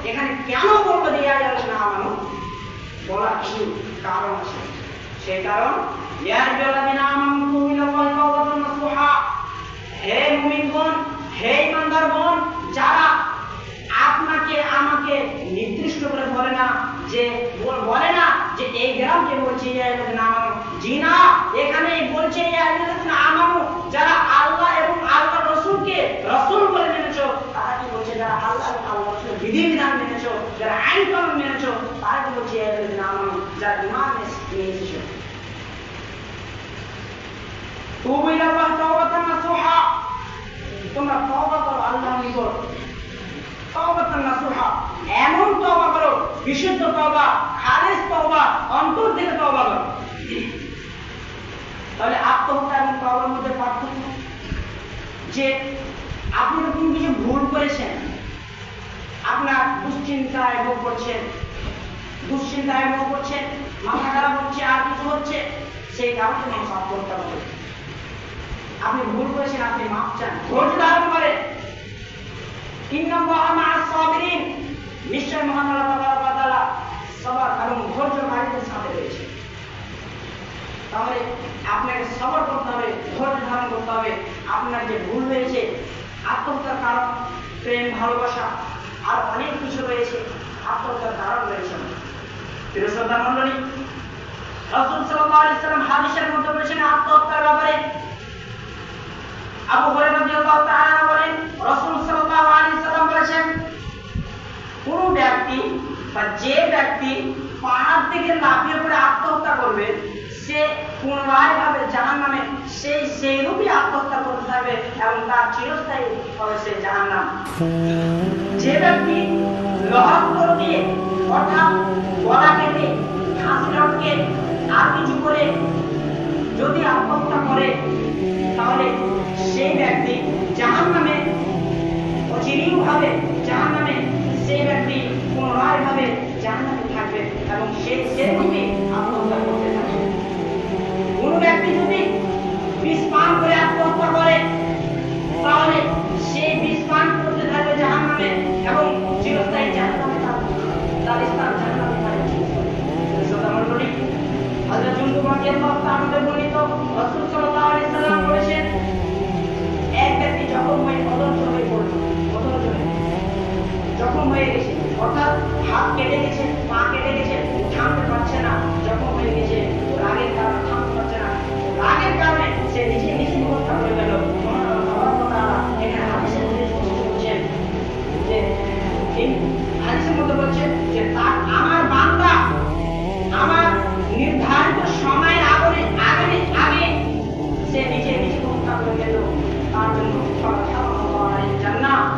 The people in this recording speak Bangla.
এখানে কেন বলবো যে বলার কিছু কারণ আছে। সেই কারণ হে মুমিনগণ, হে ইমানদারগণ, যারা আপনাকে আমাকে নির্দিষ্ট করে বলে না যে এই গ্রামকে বলছে জি না, এখানে বলছে যারা আল্লাহ এবং আল্লাহ রসুলকে রসুল বলে মেনেছো। তারা কি বলছে? যারা আল্লাহ এবং আল্লাহ রসুলের বিধিবিধান মেনেছো, যারা আইন কানুন মেনেছো, তারা কি বলছে? যারা ঈমান নিয়ে এসেছো। তোমরা তওবা করো আল্লাহর নিকট, তাওবাতান নাসুহা, এমন তওবা করো, বিশুদ্ধ তওবা, খালিস তওবা, অন্তর থেকে তওবা করো। তাহলে আত্মহত্যা এবং তওবার মধ্যে পার্থক্য যে আপনি যখন কিছু ভুল করেছেন, আপনার দুশ্চিন্তায় ভোগ করছেন, মাথা খারাপ হচ্ছে, আর কিছু হচ্ছে, সেই কারণে মানুষ আত্মহত্যা করে। আপনি ভুল করেছেন, আপনি মাফ চান, ধৈর্য ধারণ করেন। নিশ্চয় মহান আল্লাহ তাআলা সবর এবং ধৈর্যকারীদের সাথে রয়েছে। তাহলে আপনাকে সবর করতে হবে, ধৈর্য ধারণ করতে হবে। আপনার যে ভুল হয়েছে, আত্মহত্যার কারণ প্রেম, ভালোবাসা, আর অনেক কিছু রয়েছে, আত্মহত্যার কারণ রয়েছে। প্রিয় শ্রোতা মণ্ডলী, রাসূল সাল্লাল্লাহু আলাইহি ওয়াসাল্লাম হাদিসের মধ্যে বলেছেন আত্মহত্যার ব্যাপারে। আবু হুরায়রা রাদিয়াল্লাহু তাআলা বলেন, রাসূল সাল্লাল্লাহু আলাইহি ওয়াসাল্লাম বলেছেন, কোন ব্যক্তি বা যে ব্যক্তি পাহাড় থেকে লাফিয়ে পড়ে আত্মহত্যা করবে, সে পুনরায় ভাবে জাহান্নামে সেইরূপই আত্মহত্যা করতে থাকবে এবং তার চিরস্থায়ী হবে সে জাহান্নাম। যে ব্যক্তি লোহাস্ত্র দিয়ে অর্থাৎ গলা কেটে, হাসি লটকে আর কিছু করে যদি আত্মহত্যা করে,